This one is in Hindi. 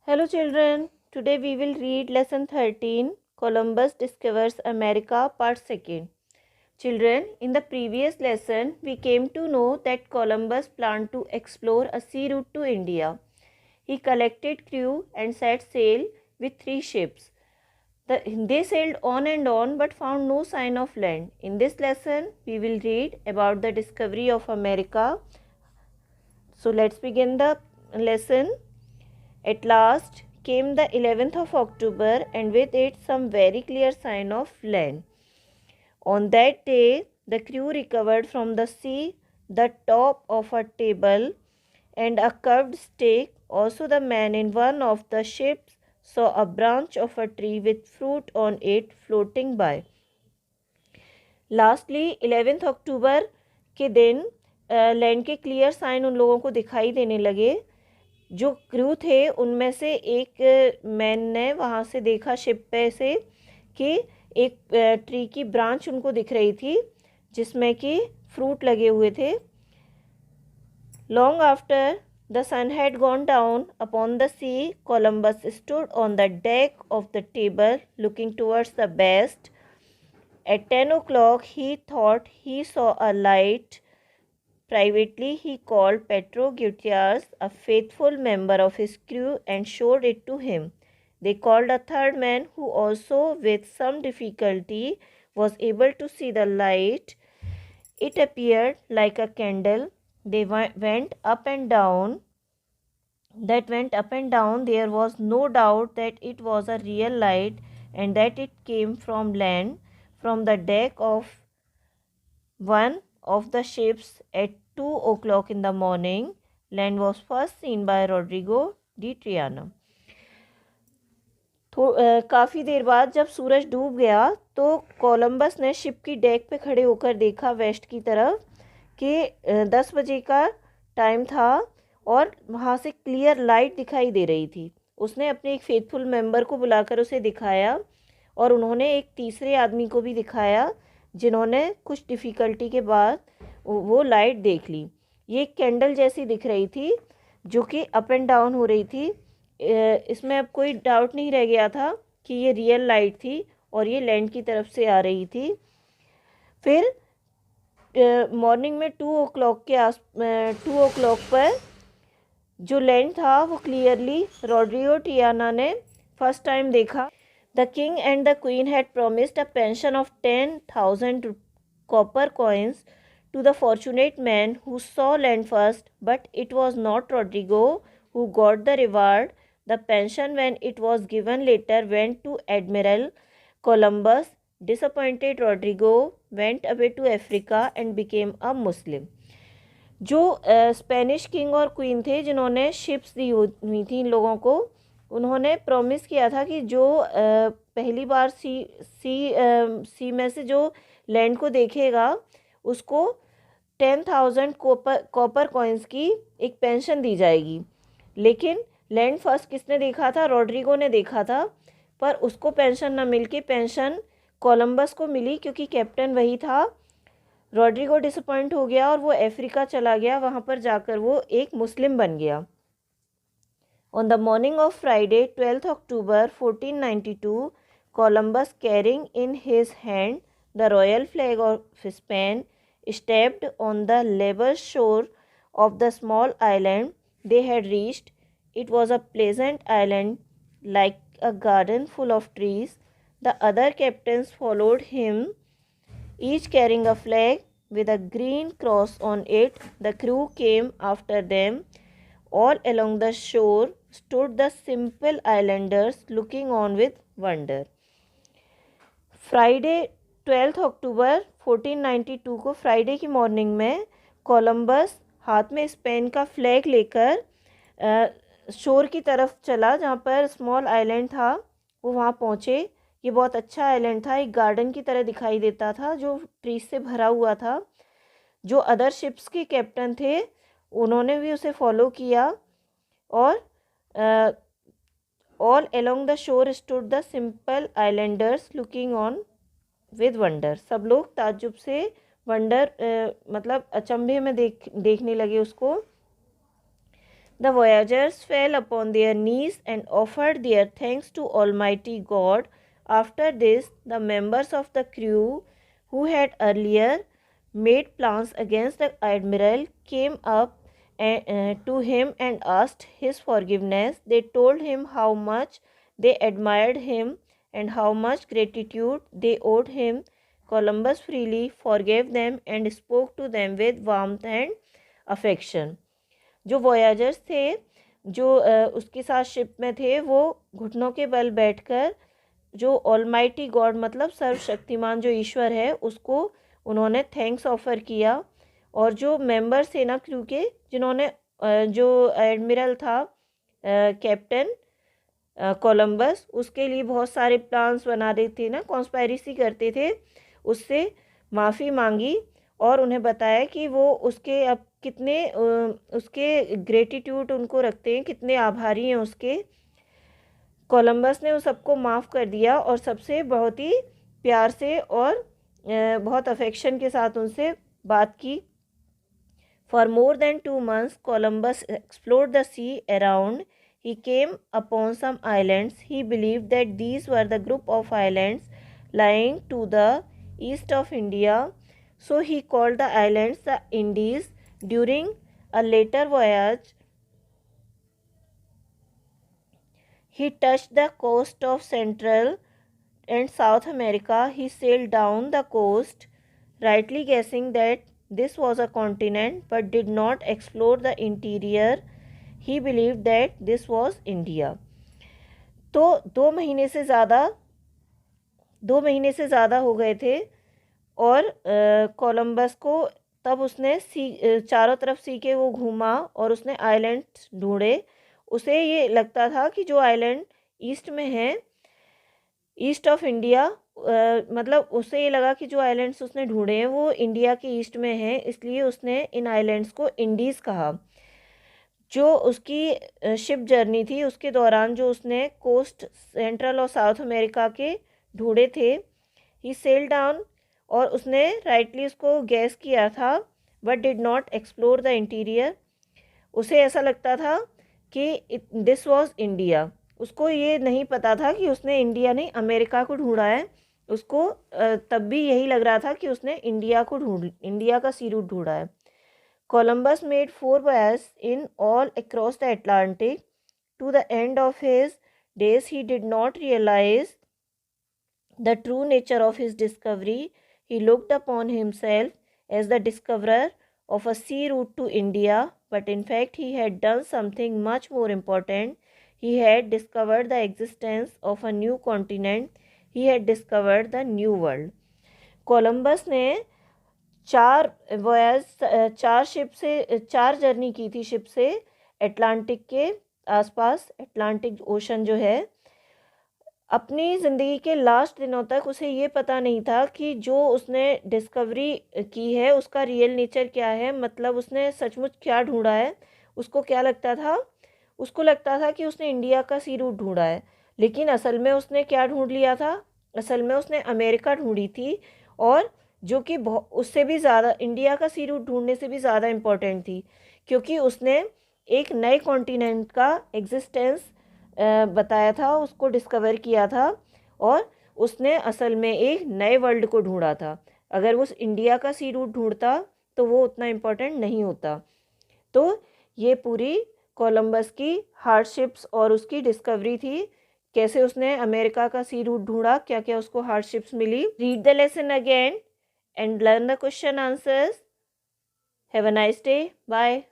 Hello children, today we will read lesson 13 Columbus Discovers America part 2nd. Children, in the previous lesson we came to know that Columbus planned to explore a sea route to India. He collected crew and set sail with 3 ships. They sailed on and on but found no sign of land. In this lesson we will read about the discovery of America. So let's begin the lesson. At last came the 11th of October and with it some very clear sign of land. On that day, the crew recovered from the sea the top of a table and a curved stake. Also, the man in one of the ships saw a branch of a tree with fruit on it floating by. Lastly 11 अक्टूबर के दिन लैंड के क्लियर साइन उन लोगों को दिखाई देने लगे. जो क्रू थे उनमें से एक मैन ने वहाँ से देखा शिप पे से कि एक ट्री की ब्रांच उनको दिख रही थी जिसमें कि फ्रूट लगे हुए थे. Long after the sun had gone down upon the sea, Columbus stood on the deck of the table looking towards the west. At 10 o'clock he thought he saw a light. Privately he called Pedro Gutierrez, a faithful member of his crew, and showed it to him. They called a third man who also with some difficulty was able to see the light. It appeared like a candle. They went up and down. There was no doubt that it was a real light and that it came from land. From the deck of one of the ships at 2 o'clock in the morning, land was first seen by Rodrigo de Triana. काफ़ी देर बाद जब सूरज डूब गया तो कोलंबस ने शिप की डेक पे खड़े होकर देखा वेस्ट की तरफ कि 10 बजे का टाइम था और वहाँ से क्लियर लाइट दिखाई दे रही थी. उसने अपने एक फेथफुल मेंबर को बुलाकर उसे दिखाया और उन्होंने एक तीसरे आदमी को भी दिखाया जिन्होंने कुछ डिफ़िकल्टी के बाद वो लाइट देख ली. ये कैंडल जैसी दिख रही थी जो कि अप एंड डाउन हो रही थी. इसमें अब कोई डाउट नहीं रह गया था कि ये रियल लाइट थी और ये लैंड की तरफ से आ रही थी. फिर मॉर्निंग में 2 o'clock पर जो लैंड था वो क्लियरली रोड्रिगो टियाना ने फर्स्ट टाइम देखा. The king and the queen had promised a pension of 10,000 copper coins to the fortunate man who saw land first, but it was not Rodrigo who got the reward. The pension, when it was given later, went to Admiral Columbus. Disappointed, Rodrigo went away to Africa and became a Muslim. जो स्पेनिश किंग और क्वीन थे जिन्होंने शिप्स दी हुई थी इन लोगों को, उन्होंने प्रॉमिस किया था कि जो पहली बार सी में से जो लैंड को देखेगा उसको 10,000 कॉपर कॉइन्स की एक पेंशन दी जाएगी. लेकिन लैंड फर्स्ट किसने देखा था? रोड्रिगो ने देखा था, पर उसको पेंशन ना मिलके पेंशन कोलंबस को मिली क्योंकि कैप्टन वही था. रोड्रिगो डिसअपॉइंट हो गया और वो अफ्रीका चला गया. वहाँ पर जाकर वो एक मुस्लिम बन गया. On the morning of Friday, 12th October 1492, Columbus, carrying in his hand the royal flag of Spain, stepped on the level shore of the small island they had reached. It was a pleasant island, like a garden full of trees. The other captains followed him, each carrying a flag with a green cross on it. The crew came after them. All along the shore stood the simple islanders looking on with wonder. Friday 12 अक्टूबर 1492 को फ्राइडे की मॉर्निंग में कोलंबस हाथ में स्पेन का फ्लैग लेकर शोर की तरफ चला जहाँ पर स्मॉल आइलैंड था. वो वहाँ पहुँचे. ये बहुत अच्छा आइलैंड था, एक गार्डन की तरह दिखाई देता था जो ट्रीज से भरा हुआ था. जो अदर शिप्स के कैप्टन थे उन्होंने भी उसे फॉलो किया और all along the shore stood the simple Islanders looking on with wonder. सब लोग ताज्जुब से वंडर मतलब अचंभे में देखने लगे उसको. The voyagers fell upon their knees and offered their thanks to Almighty God. After this, the members of the crew who had earlier made plans against the admiral came up to him and asked his forgiveness. They told him how much they admired him and how much gratitude they owed him. Columbus freely forgave them and spoke to them with warmth and affection. जो वॉयाजर्स थे, जो उसके साथ शिप में थे, वो घुटनों के बल बैठकर जो ऑलमाइटी गॉड मतलब सर्वशक्तिमान जो ईश्वर है उसको उन्होंने थैंक्स ऑफर किया। और जो मेंबर्स थे ना क्रू के, जिन्होंने जो एडमिरल था कैप्टन कोलंबस, उसके लिए बहुत सारे प्लान्स बना रहे थे ना, कॉन्स्पायरेसी करते थे, उससे माफ़ी मांगी और उन्हें बताया कि वो उसके अब कितने उसके ग्रेटिट्यूड उनको रखते हैं, कितने आभारी हैं उसके। कोलंबस ने उस सबको माफ़ कर दिया और सबसे बहुत ही प्यार से और बहुत अफेक्शन के साथ उनसे बात की। For more than 2 months Columbus explored the sea around. He came upon some islands. He believed that these were the group of islands lying to the east of India. So he called the islands the Indies. During a later voyage, he touched the coast of Central and South America. He sailed down the coast, rightly guessing that this was a continent, but did not explore the interior. He believed that this was India. तो 2 महीने से ज़्यादा हो गए थे और कोलंबस को तब उसने चारों तरफ सी के वो घूमा और उसने आइलैंड्स ढूंढे। उसे ये लगता था कि जो आइलैंड ईस्ट में है, ईस्ट ऑफ इंडिया, मतलब उसे ये लगा कि जो आइलैंड्स उसने ढूंढे हैं वो इंडिया के ईस्ट में हैं, इसलिए उसने इन आइलैंड्स को इंडीज़ कहा। जो उसकी शिप जर्नी थी उसके दौरान जो उसने कोस्ट सेंट्रल और साउथ अमेरिका के ढूंढे थे, ही सेल डाउन, और उसने राइटली उसको गैस किया था, but did not explore the interior. उसे ऐसा लगता था कि दिस वाज इंडिया। उसको ये नहीं पता था कि उसने इंडिया नहीं अमेरिका को ढूंढा है। उसको तब भी यही लग रहा था कि उसने इंडिया का सी रूट ढूंढा है। Columbus made 4 voyages in all across the Atlantic. To the end of his days, he did not realize the true nature of his discovery. He looked upon himself as the discoverer of a sea route to India, but in fact, he had done something much more important. He had discovered the existence of a new continent. He had discovered the new world. Columbus ने 4 जर्नी की थी शिप से अटलांटिक के आसपास। अटलांटिक ओशन जो है, अपनी ज़िंदगी के लास्ट दिनों तक उसे ये पता नहीं था कि जो उसने डिस्कवरी की है उसका रियल नेचर क्या है, मतलब उसने सचमुच क्या ढूंढा है। उसको क्या लगता था, उसको लगता था कि उसने इंडिया का सी रूट ढूंढा है, लेकिन असल में उसने क्या ढूंढ लिया था, असल में उसने अमेरिका ढूंढी थी, और जो कि उससे भी ज़्यादा इंडिया का सी रूट ढूंढने से भी ज़्यादा इम्पोर्टेंट थी, क्योंकि उसने एक नए कॉन्टिनेंट का एग्जिस्टेंस बताया था, उसको डिस्कवर किया था, और उसने असल में एक नए वर्ल्ड को ढूंढा था। अगर वो इंडिया का सी रूट ढूंढता तो वो उतना इम्पोर्टेंट नहीं होता। तो ये पूरी कोलंबस की हार्डशिप्स और उसकी डिस्कवरी थी, कैसे उसने अमेरिका का सी रूट ढूंढा, क्या क्या उसको हार्डशिप्स मिली। Read the lesson again and learn the question answers. Have a nice day. Bye.